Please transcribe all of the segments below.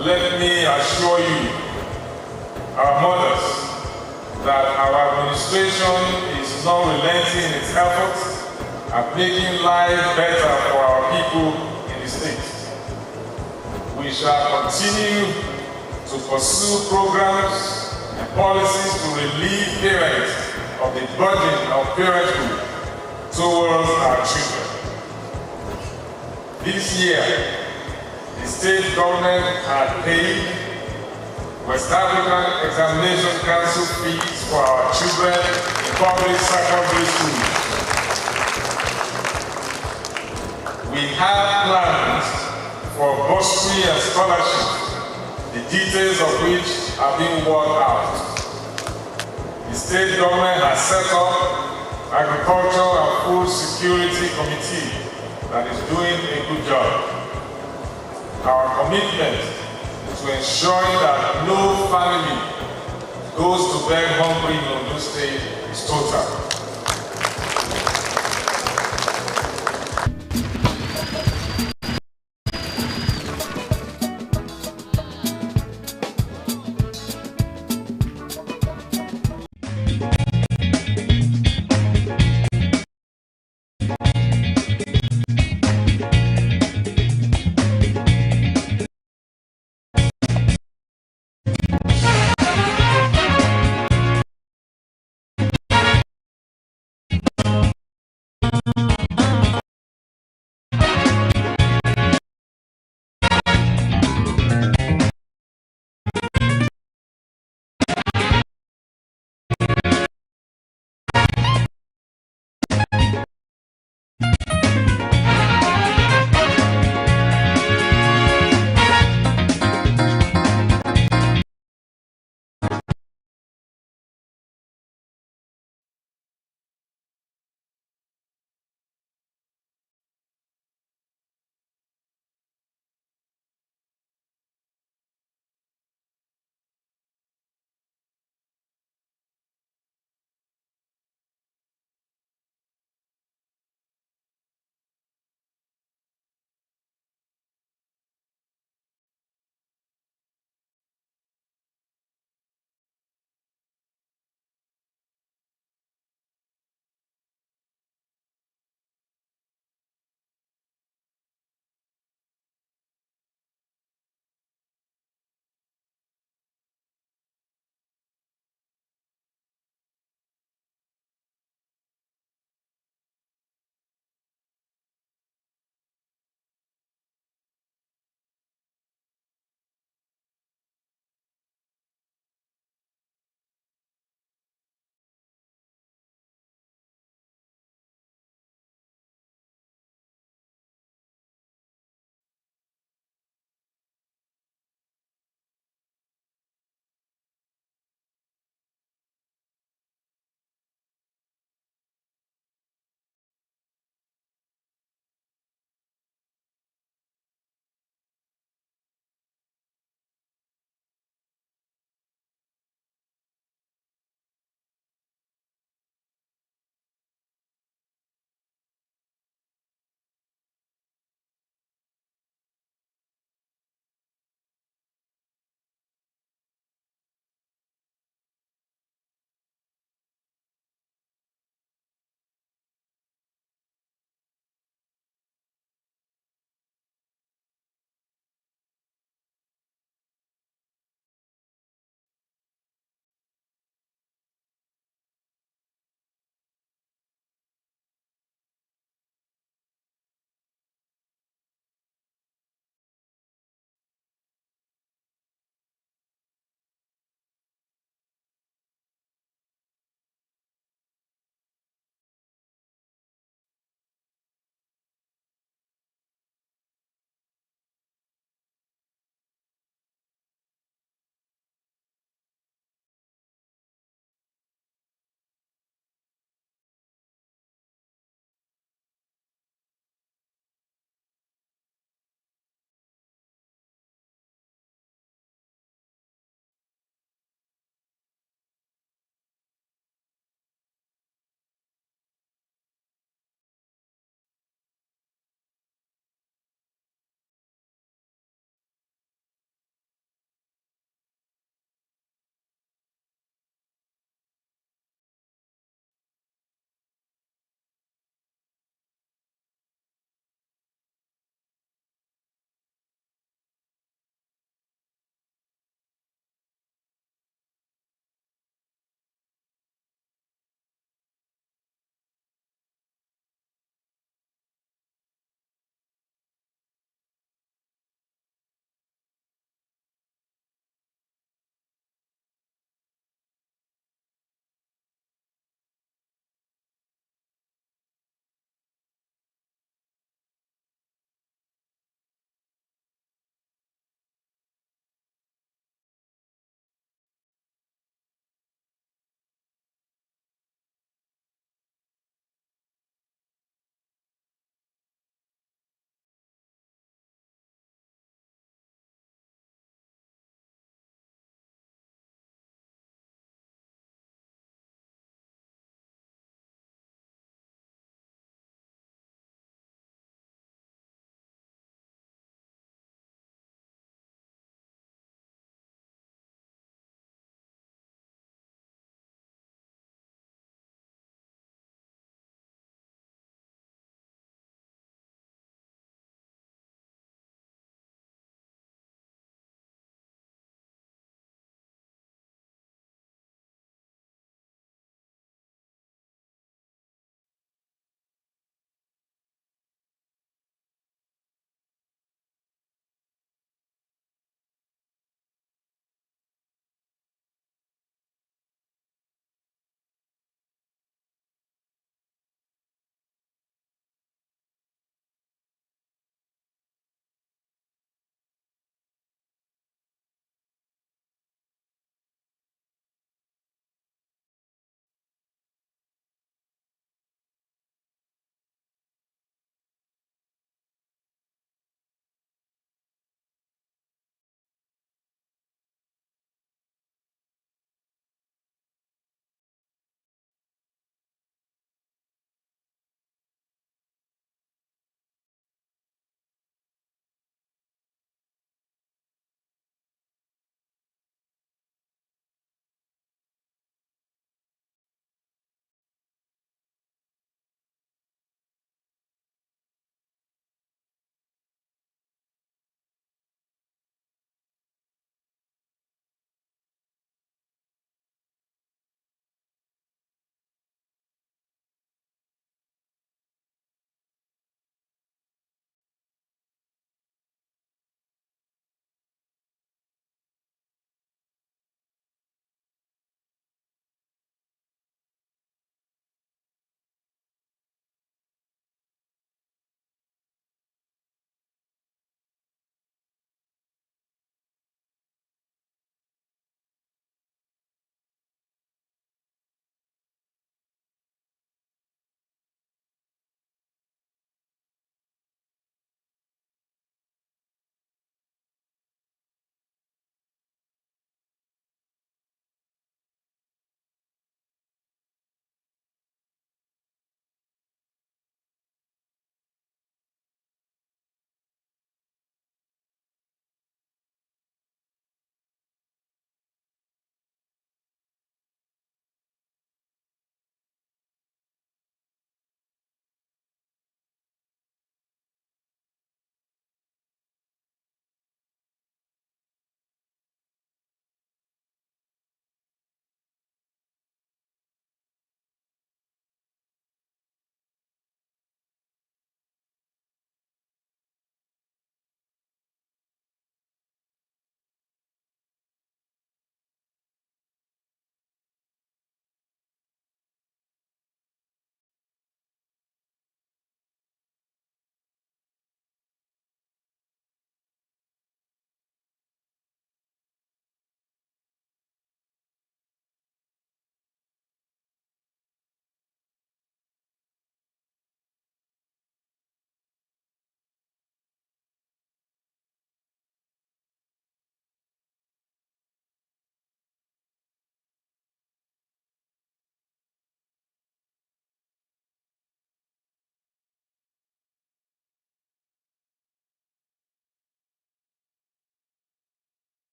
Let me assure you, our mothers, that our administration is not relenting in its efforts at making life better for our people in the state. We shall continue to pursue programs and policies to relieve parents of the burden of parenthood towards our children. This year, the state government had paid West African Examination Council fees for our children in public secondary schools. We have plans for bursary and scholarships, the details of which are being worked out. The state government has set up Agriculture and Food Security Committee that is doing a good job. Our commitment to ensuring that no family goes to bed hungry in Ondo State is total.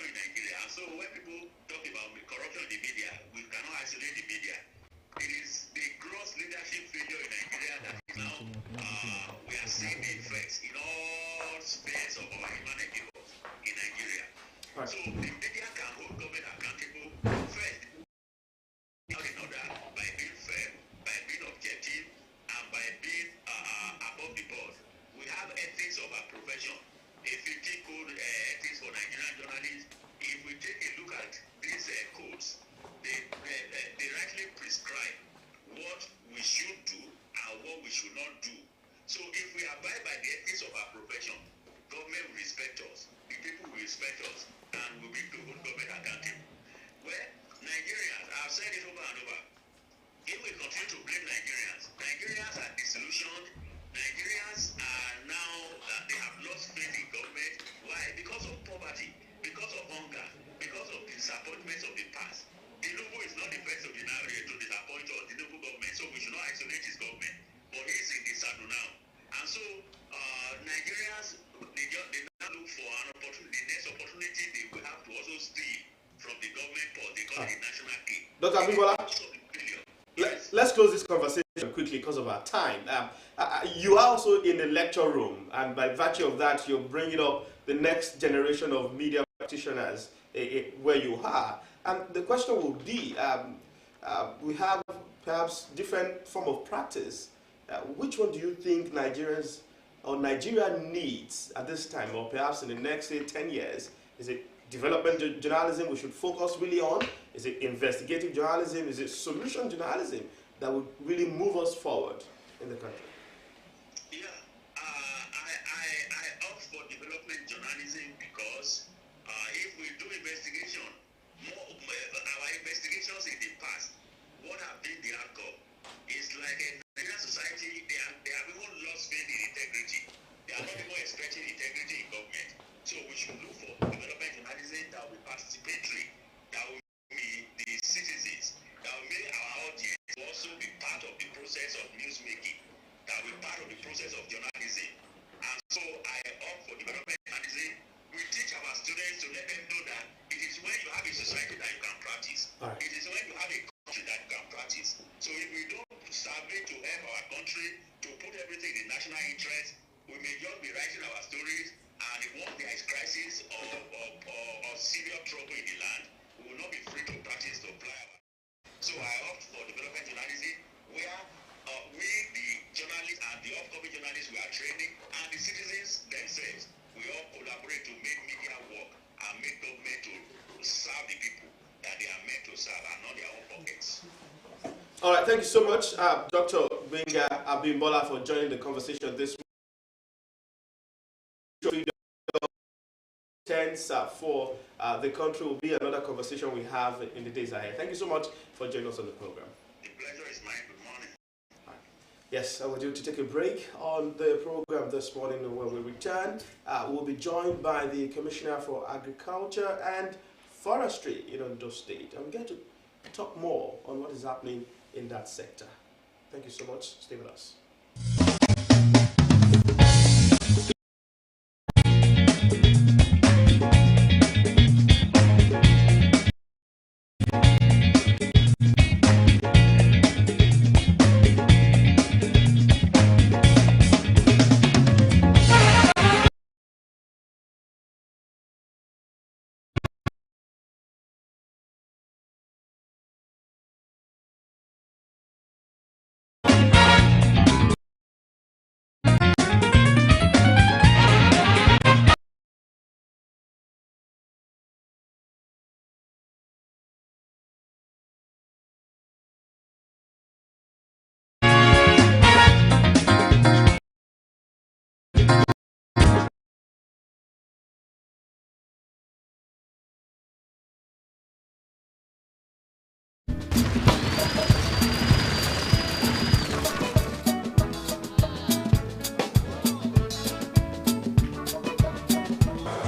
in Nigeria. And so when people talk about corruption in the media, we cannot isolate the media. It is the gross leadership failure in Nigeria that is now we are seeing the effects in all spheres of our human endeavors in Nigeria. Right. So the media can hold government accountable first, not in order, by being fair, by being objective, and by being above the board. We have ethics of our profession. If you take code ethics for Nigerian journalists, if we take a look at these codes, they rightly prescribe what we should do and what we should not do. So if we abide by the ethics of our profession, government will respect us, the people will respect us, and we'll be able to hold government accountable. Well, Nigerians, I've said it over and over, if we continue to blame Nigerians are disillusioned. Nigerians are now, they have lost faith in government. Why? Because of poverty, because of hunger, because of disappointments of the past. Tinubu is not the first of the now to disappoint us, the Tinubu government, so we should not isolate his government. But he's in the saddle now. And so, Nigerians, they now look for an opportunity, the next opportunity they will have to also steal from the government port. They call it the national cake. Dr. Abimbola, let's close this conversation quickly because of our time. You are also in the lecture room, and by virtue of that, you're bringing up the next generation of media practitioners where you are. And the question will be, we have perhaps different form of practice. Which one do you think Nigerians or Nigeria needs at this time, or perhaps in the next, say, 10 years? Is it development journalism we should focus really on? Is it investigative journalism? Is it solution journalism that would really move us forward in the country? Yeah, I opt for development journalism because if we do investigation, our investigations in the past, what have been the outcome? It's like a Nigerian society, they have even lost faith in integrity. They are not even expecting integrity in government. So we should look for development journalism that will be participatory, that will be the citizens, that will make our audience also be part of the process of newsmaking, that will be part of the process of journalism. And so I opt for development journalism. We teach our students to let them know that it is when you have a society that you can practice. Right. It is when you have a country that you can practice. So if we don't survey to help our country, to put everything in national interest, we may just be writing our stories, and if once there is crisis or serious trouble in the land, we will not be free to practice to apply our. So I opt for development journalism, where we, the journalists and the upcoming journalists we are training, and the citizens themselves, we all collaborate to make media work and make government to serve the people that they are meant to serve and not their own pockets. All right, thank you so much, Dr. Benga Abimbola, for joining the conversation this week. For the country will be another conversation we have in the days ahead. Thank you so much for joining us on the program. The pleasure is mine. Good morning. Yes, I want you to take a break on the program this morning. When we return, we'll be joined by the Commissioner for Agriculture and Forestry in Ondo State. I'm going to talk more on what is happening in that sector. Thank you so much. Stay with us.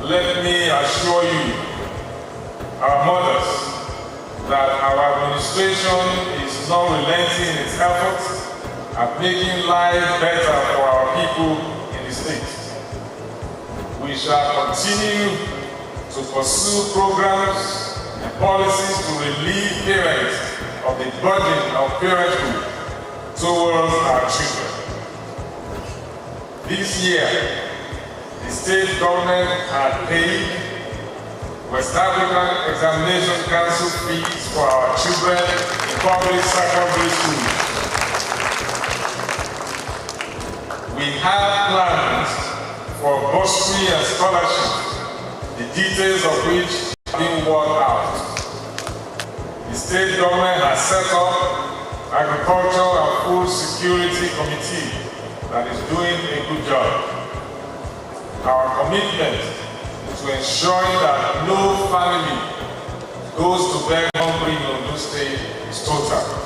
Let me assure you, our mothers, that our administration is not relenting in its efforts at making life better for our people in the state. We shall continue to pursue programs and policies to relieve parents of the burden of parenthood towards our children. This year, the state government had paid West African Examination Council fees for our children in public secondary schools. We have plans for bursary and scholarship, the details of which are being worked out. The state government has set up Agriculture and Food Security Committee that is doing a good job. Our commitment to ensuring that no family goes to bed hungry in Ondo State is total.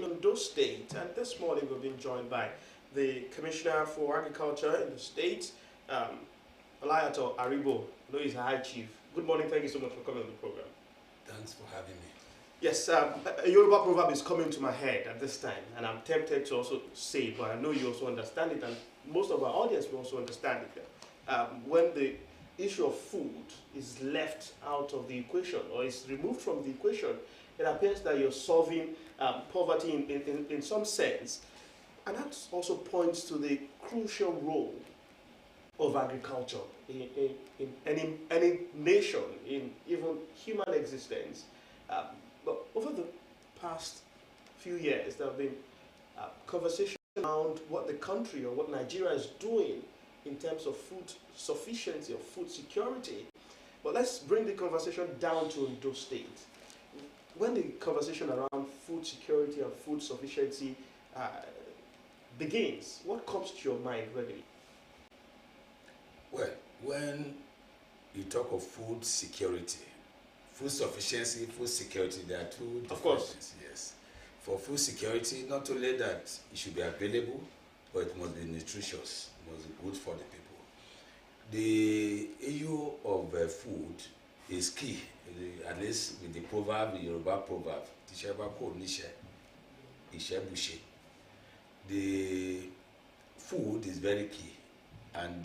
Ondo State, and this morning we've been joined by the Commissioner for Agriculture in the state, Olayato Aribo, who is a High Chief. Good morning, thank you so much for coming on the program. Thanks for having me. Yes, a Yoruba proverb is coming to my head at this time, and I'm tempted to also say it, but I know you also understand it, and most of our audience will also understand it. When the issue of food is left out of the equation or is removed from the equation, it appears that you're solving poverty in some sense. And that also points to the crucial role of agriculture in any nation, in even human existence. But over the past few years, there have been conversations around what the country or what Nigeria is doing in terms of food sufficiency or food security. But let's bring the conversation down to Ondo State. When the conversation around food security and food sufficiency begins, what comes to your mind readily? Well, when you talk of food security, food sufficiency, food security, there are two different things. Yes. For food security, not only that it should be available, but it must be nutritious, it must be good for the people. The issue of food is key, at least with the proverb, the Yoruba proverb, the food is very key, and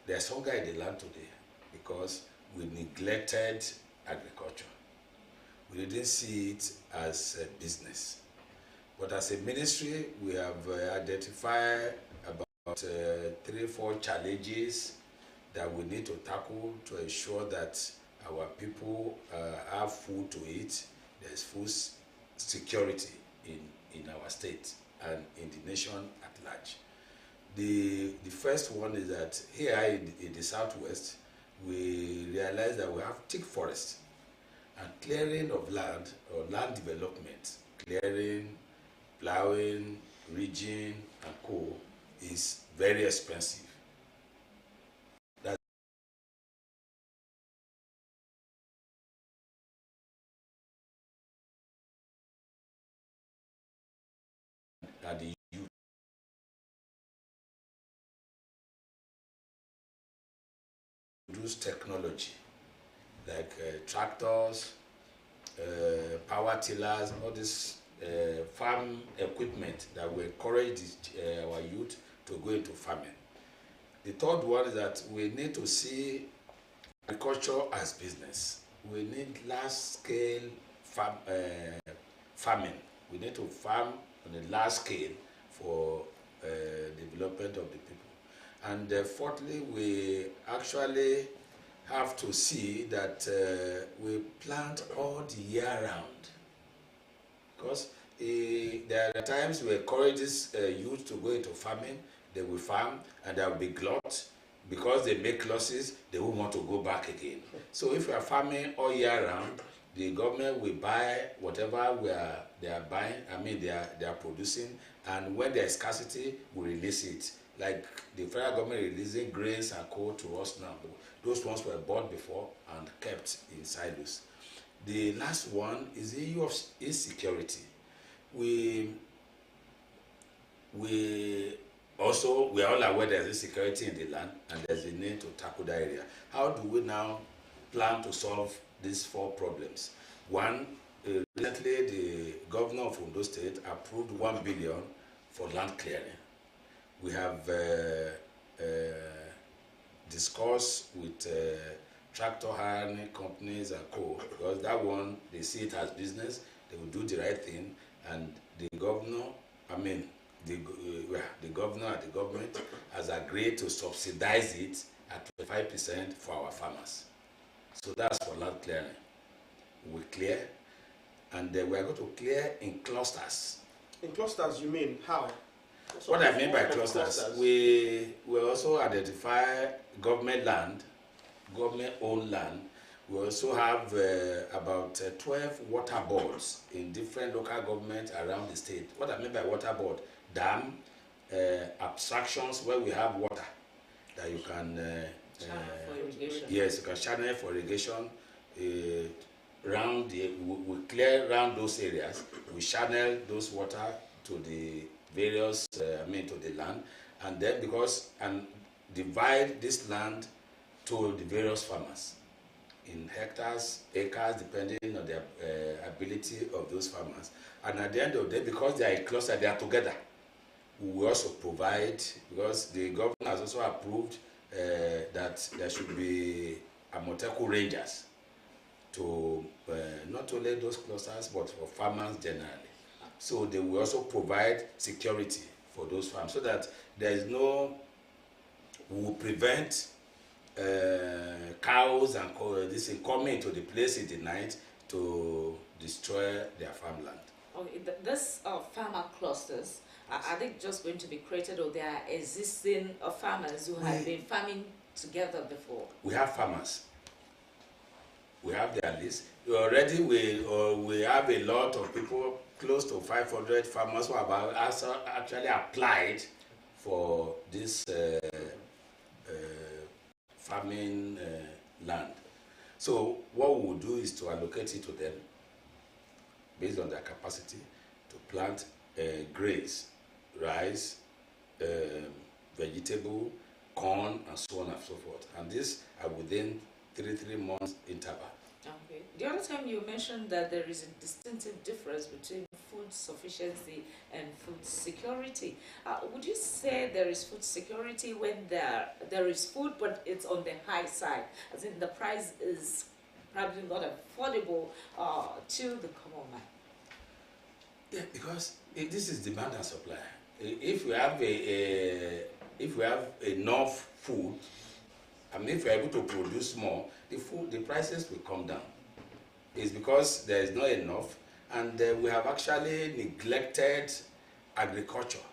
there's hunger in the land today because we neglected agriculture. We didn't see it as a business. But as a ministry, we have identified about 3-4 challenges that we need to tackle to ensure that our people have food to eat. There's food security in our state and in the nation at large. The first one is that here in the southwest, we realize that we have thick forests, and clearing of land or land development, clearing, plowing, ridging, and co is very expensive. That the youth use technology like tractors, power tillers, all this farm equipment that will encourage our youth to go into farming. The third one is that we need to see agriculture as business. We need large-scale farming. We need to farm on a large scale for development of the people. And fourthly, we actually have to see that we plant all the year round. Because there are times we encourage this youth to go into farming, they will farm and there will be glut. Because they make losses, they will want to go back again. So if we are farming all year round, the government will buy whatever they are buying, they are producing, and when there is scarcity, we release it. Like the federal government releasing grains and coal to us now. Those ones were bought before and kept in silos. The last one is the issue of insecurity. We are all aware there's insecurity in the land and there's a need to tackle that area. How do we now plan to solve these 4 problems? One, recently the governor of Ondo State approved 1 billion for land clearing. We have discussed with tractor hiring companies and co, because that one, they see it as business, they will do the right thing, and the governor, the governor and the government has agreed to subsidize it at 25% for our farmers. So that's for land clearing. We clear, and we are going to clear in clusters. In clusters, you mean how? What I mean by clusters, we will also identify government land, government-owned land. We also have about 12 water boards in different local governments around the state. What I mean by water board, dam, abstractions where we have water that you can channel for irrigation. Yes, you can channel for irrigation. We clear around those areas. We channel those water to the various, to the land, and then divide this land to the various farmers in hectares, acres, depending on the ability of those farmers. And at the end of the day, because they are a cluster, they are together. We will also provide, because the government has also approved that there should be Amoteku rangers to not only those clusters, but for farmers generally. So they will also provide security for those farms, so that there is we will prevent cows and this coming to the place in the night to destroy their farmland. Okay, this farmer clusters, are they just going to be created, or there are existing farmers who have been farming together before? We have farmers. We have their list. Already we have a lot of people, close to 500 farmers who have actually applied for this farming land. So what we will do is to allocate it to them based on their capacity to plant grains, rice, vegetable, corn, and so on and so forth. And this are within 3 months interval. Okay. The other time you mentioned that there is a distinctive difference between food sufficiency and food security. Would you say there is food security when there is food, but it's on the high side, as in the price is probably not affordable to the common man? Yeah, because this is demand and supply. If we have enough food, if we are able to produce more, the prices will come down. It's because there is not enough, and we have actually neglected agriculture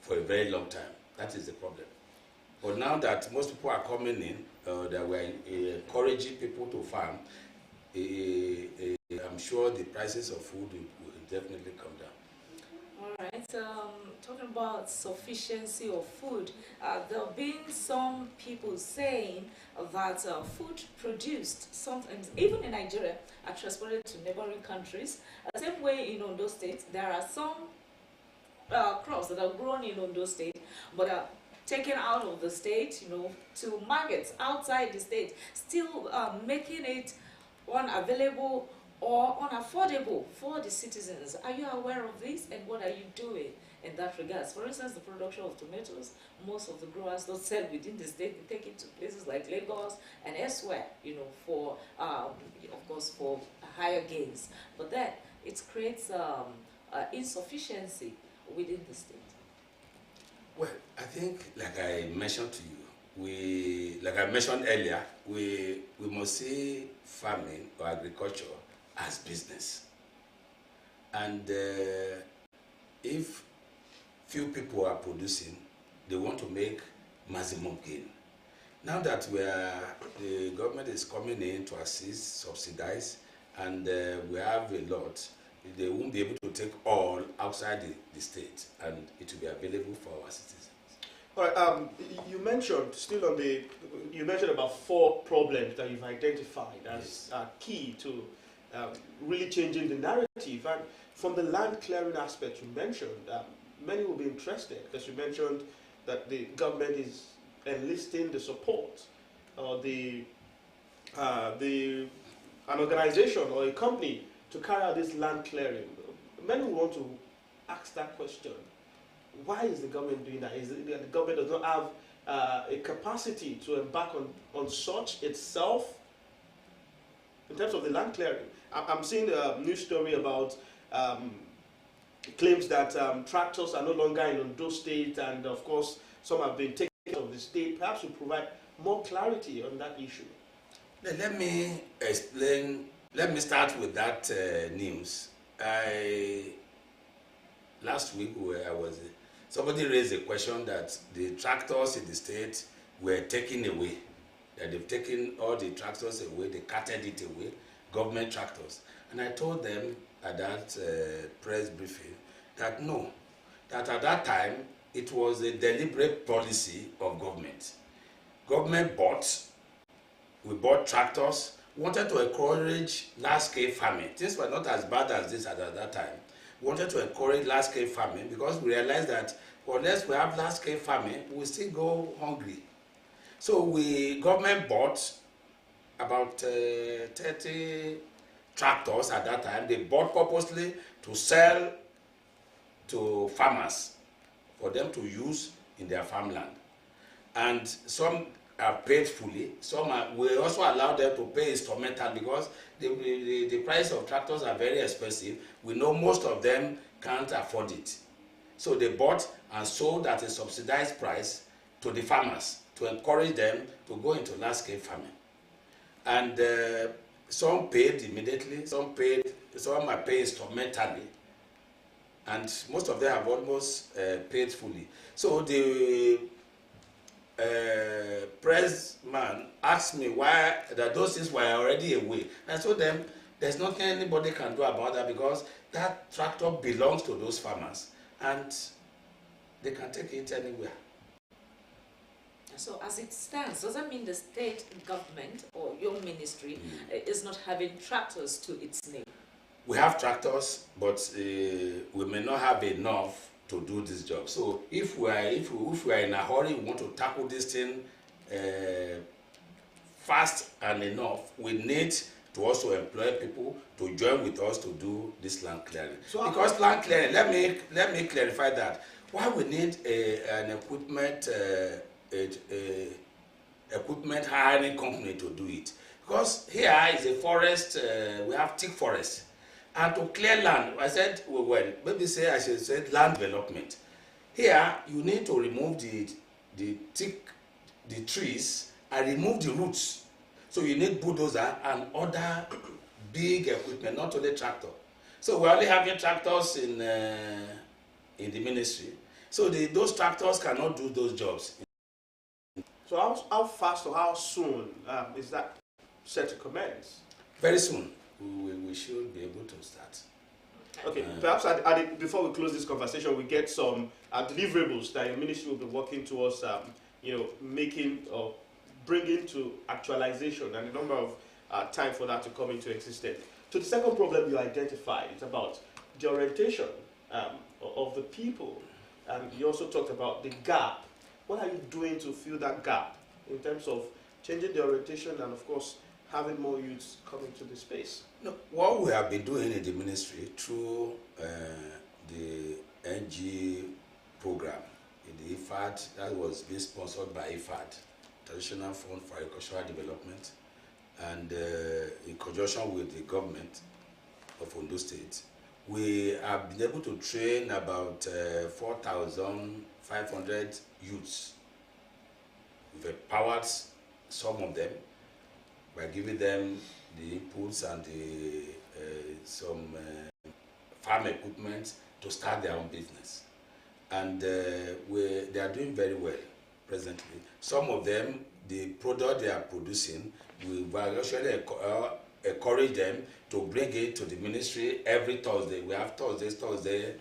for a very long time. That is the problem. But now that most people are coming in, that we are encouraging people to farm, I'm sure the prices of food will definitely come down. All right, talking about sufficiency of food, there have been some people saying that food produced, sometimes even in Nigeria, are transported to neighboring countries. The same way in Ondo State, there are some crops that are grown in Ondo State, but are taken out of the state, to markets outside the state, still making it unavailable or unaffordable for the citizens. Are you aware of this, and what are you doing in that regards? For instance, the production of tomatoes, most of the growers don't sell within the state. They take it to places like Lagos and elsewhere, for, of course, for higher gains. But then it creates insufficiency within the state. Well, I think, like I mentioned to you, like I mentioned earlier, we must see farming or agriculture as business. And if few people are producing, they want to make maximum gain. Now that the government is coming in to assist, subsidize, and we have a lot, they won't be able to take all outside the state, and it will be available for our citizens. All right. You mentioned you mentioned about 4 problems that you've identified as key to really changing the narrative. And from the land clearing aspect you mentioned, many will be interested because you mentioned that the government is enlisting the support or an organization or a company to carry out this land clearing. Many will want to ask that question. Why is the government doing that? Is it that the government does not have a capacity to embark on such itself in terms of the land clearing? I'm seeing a news story about claims that tractors are no longer in Ondo State, and of course some have been taken out of the state. Perhaps you provide more clarity on that issue. Let me explain. Let me start with that news. Last week somebody raised a question that the tractors in the state were taken away. That they've taken all the tractors away, they carted it away, government tractors. And I told them at that press briefing that no, that at that time it was a deliberate policy of government. Government we bought tractors, wanted to encourage large-scale farming. Things were not as bad as this at that time. We wanted to encourage large-scale farming because we realized that unless we have large-scale farming, we still go hungry. So government bought about 30 tractors at that time. They bought purposely to sell to farmers for them to use in their farmland. And some are paid fully. We also allow them to pay instrumental because the price of tractors are very expensive. We know most of them can't afford it. So they bought and sold at a subsidized price to the farmers to encourage them to go into large-scale farming. And some paid immediately, some are paid instrumentally, and most of them have almost paid fully. So the pressman asked me why that those things were already away. And I told them there's nothing anybody can do about that because that tractor belongs to those farmers and they can take it anywhere. So as it stands, does that mean the state government or your ministry is not having tractors to its name? We have tractors, but we may not have enough to do this job. So if we are in a hurry, we want to tackle this thing fast and enough, we need to also employ people to join with us to do this land clearing. So because land clearing, let me clarify that. Why we need an equipment hiring company to do it? Because here is a forest, we have thick forest. And to clear land, I said, well, maybe I should say land development. Here, you need to remove the trees and remove the roots. So you need bulldozer and other big equipment, not only tractor. So we're only having tractors in the ministry. So those tractors cannot do those jobs. So how fast or how soon is that set to commence? Very soon. We should be able to start. Okay, perhaps before we close this conversation, we get some deliverables that your ministry will be working towards, making or bringing to actualization, and the number of time for that to come into existence. So the second problem you identified is about the orientation of the people, and you also talked about the gap. What are you doing to fill that gap in terms of changing the orientation and, of course, having more youths come into the space? No, what we have been doing in the ministry through the NG program in the IFAD, that was being sponsored by IFAD, Traditional Fund for Agricultural Development, and in conjunction with the government of Ondo State, we have been able to train about 4,000 500 youths. We've empowered some of them by giving them the inputs and some farm equipment to start their own business. And they are doing very well presently. Some of them, the product they are producing, we actually encourage them to bring it to the ministry every Thursday. We have Thursday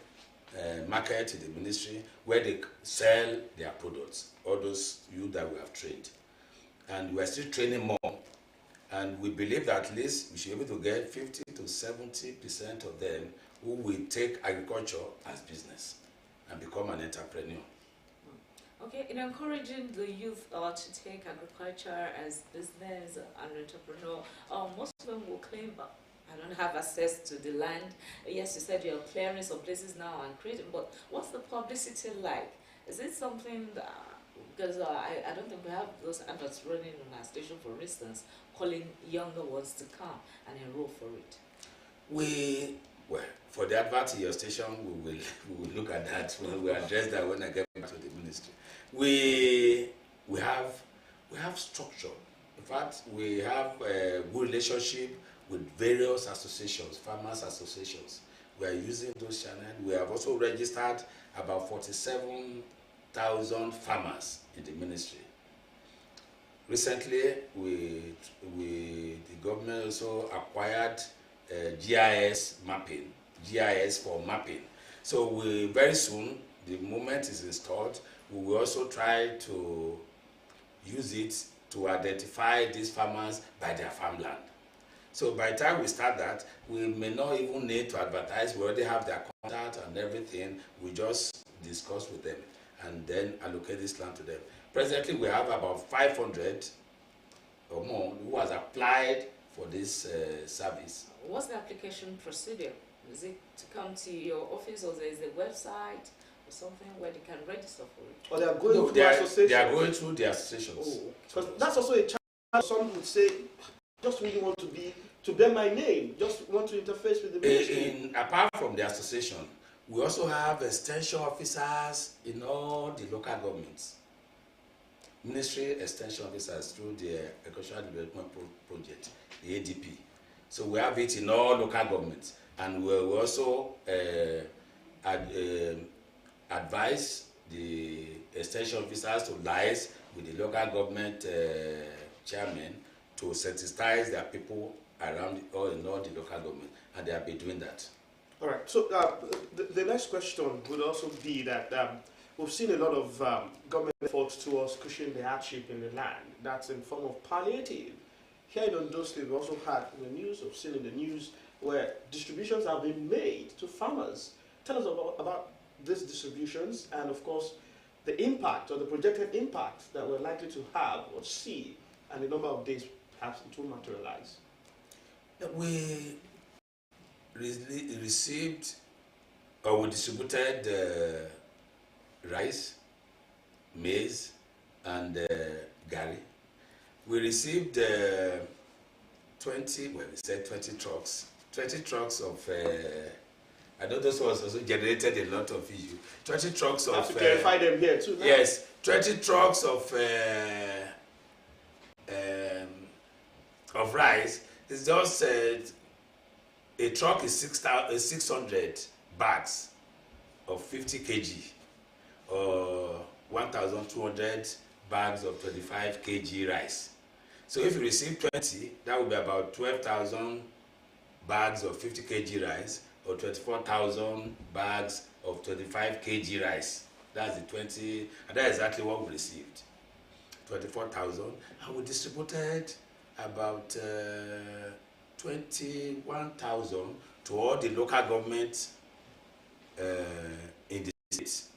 market in the ministry where they sell their products, all those youth that we have trained. And we are still training more. And we believe that at least we should be able to get 50 to 70% of them who will take agriculture as business and become an entrepreneur. Okay, in encouraging the youth to take agriculture as business and entrepreneur, most of them will claim, I don't have access to the land. Yes, you said you're clearing some places now and creating, but what's the publicity like? Is it something that, because I don't think we have those adverts running on our station, for instance, calling younger ones to come and enroll for it? Well, for the advert in your station, we will look at that. We will address that when I get back to the ministry. We have structure. In fact, we have a good relationship with various associations, farmers associations. We are using those channels. We have also registered about 47,000 farmers in the ministry. Recently, the government also acquired GIS mapping, GIS for mapping. So very soon, the moment is installed, we will also try to use it to identify these farmers by their farmland. So by the time we start that, we may not even need to advertise. We already have their contact and everything. We just discuss with them and then allocate this land to them. Presently, we have about 500 or more who has applied for this service. What's the application procedure? Is it to come to your office, or there is a website or something where they can register for it? Or they are going through associations? They are going through the associations. Oh, because that's also a challenge. Some would say, just really want to bear my name, just want to interface with the ministry. Apart from the association, we also have extension officers in all the local governments. Ministry extension officers through the Agricultural Development Project, the ADP. So we have it in all local governments, and we also advise the extension officers to liaise with the local government chairman to sensitize their people around in all the local government, and they have been doing that. All right. So the next question would also be that we've seen a lot of government efforts towards cushioning the hardship in the land. That's in form of palliative. Here in Ondo State, we also had in the news, we've seen in the news where distributions have been made to farmers. Tell us about these distributions and, of course, the impact or the projected impact that we're likely to have or see, and the number of days perhaps it will materialize. We received, or we distributed rice, maize, and gari. We received 20 trucks of, I know those ones also generated a lot of issues. 20 trucks of... I have to clarify them here too now. Yes, 20 trucks of rice. It's just, a truck is 600 bags of 50 kg, or 1,200 bags of 25 kg rice. So if you receive 20, that would be about 12,000 bags of 50 kg rice, or 24,000 bags of 25 kg rice. That's the 20, and that's exactly what we received, 24,000. And we distributed about 21,000 to all the local governments in the state.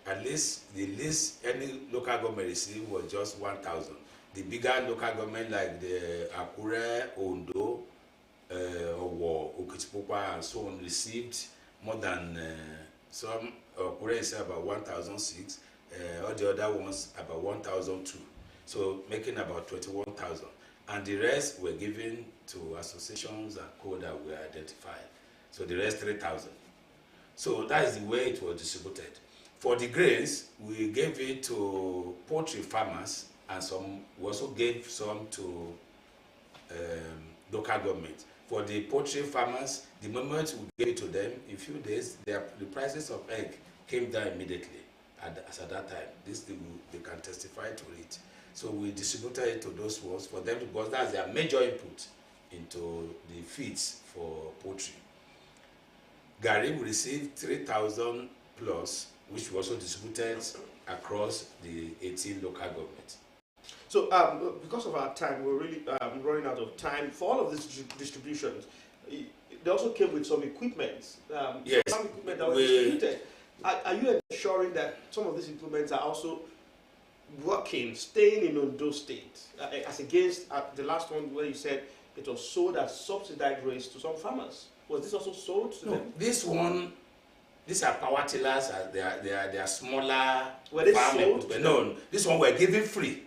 At least the least any local government received was just 1,000. The bigger local government like the Akure, Ondo, Owo, Okitipupa, and so on received more than some. Akure is about 1,006. All the other ones about 1,002. So making about 21,000. And the rest were given to associations and co that were identified. So the rest 3,000. So that is the way it was distributed. For the grains, we gave it to poultry farmers, and we also gave some to local government. For the poultry farmers, the moment we gave it to them, in a few days, the prices of egg came down immediately. As at that time, they can testify to it. So we distributed it to those ones for them, because that's their major input into the feeds for poultry. Gari, we received 3,000 plus, which we also distributed across the 18 local governments. So, because of our time, we're really running out of time. For all of these distributions, they also came with some equipment. Yes. Some equipment that was distributed. Are you ensuring that some of these implements are also working, staying in Ondo State, as against the last one where you said it was sold at subsidized rates to some farmers? Was this also sold to them? These are power tillers. They are smaller. Were they farm sold? equipment. No, this one we're giving free.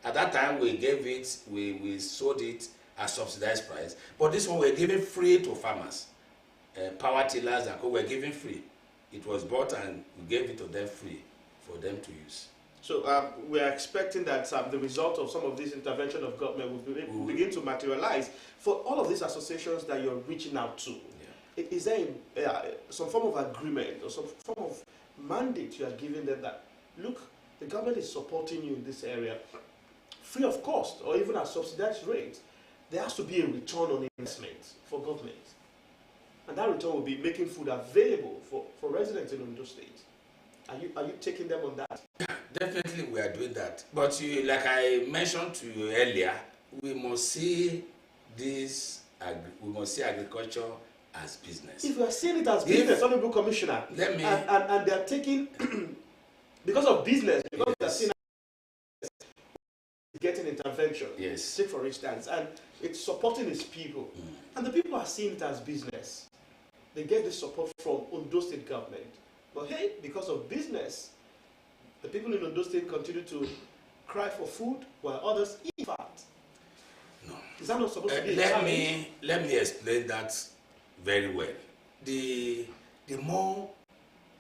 At that time, we gave it, we sold it at subsidized price. But this one we're giving free to farmers. Power tillers and we're giving free. It was bought and we gave it to them free for them to use. So we are expecting that the result of some of this intervention of government will begin to materialize. For all of these associations that you're reaching out to, is there some form of agreement or some form of mandate you are giving them that, look, the government is supporting you in this area, free of cost or even at subsidized rates? There has to be a return on investment for government. And that return will be making food available for residents in Ondo State. Are you taking them on that? Definitely we are doing that. But like I mentioned to you earlier, we must see agriculture as business. If you are seeing it as business, Honorable Commissioner, and they are taking, because of business, because they are seeing getting intervention, say for instance, and it's supporting its people, and the people are seeing it as business. They get the support from Ondo State government. But hey, because of business, the people in Ondo State continue to cry for food while others eat fat. No. Is that not supposed to be let me explain that very well. The more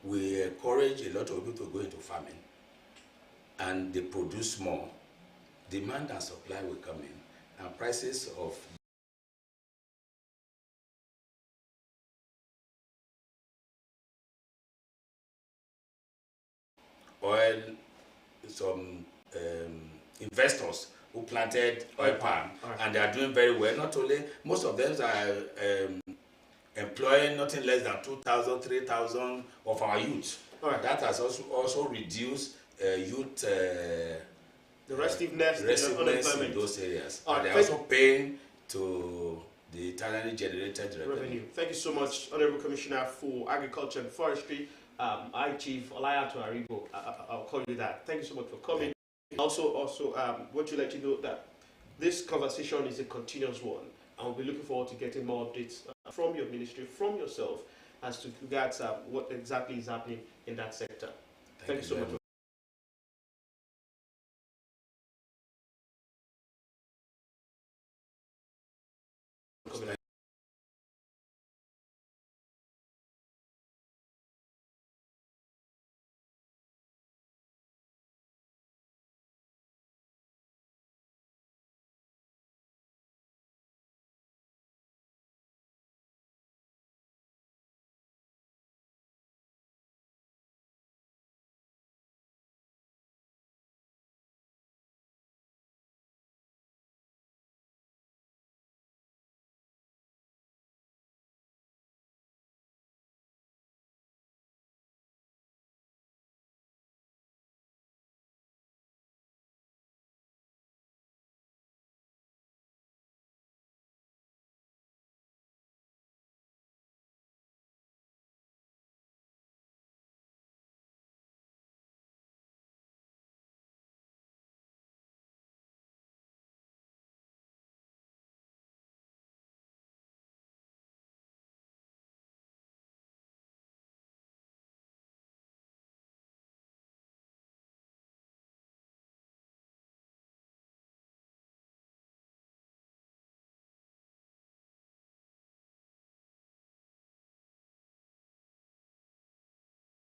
we encourage a lot of people to go into farming and they produce more, demand and supply will come in, and prices of oil, some investors who planted oil palm, and they are doing very well. Not only, most of them are employing nothing less than 2,000, 3,000 of our youth. That has also reduced youth the restiveness in those areas. And they are also paying to the internally generated revenue. Thank you so much, Honorable Commissioner for Agriculture and Forestry, I Chief Olayato Aribo. I'll call you that. Thank you so much for coming. Also, want to let you know that this conversation is a continuous one, and we'll be looking forward to getting more updates from your ministry, from yourself, as to regards what exactly is happening in that sector. Thank you so much.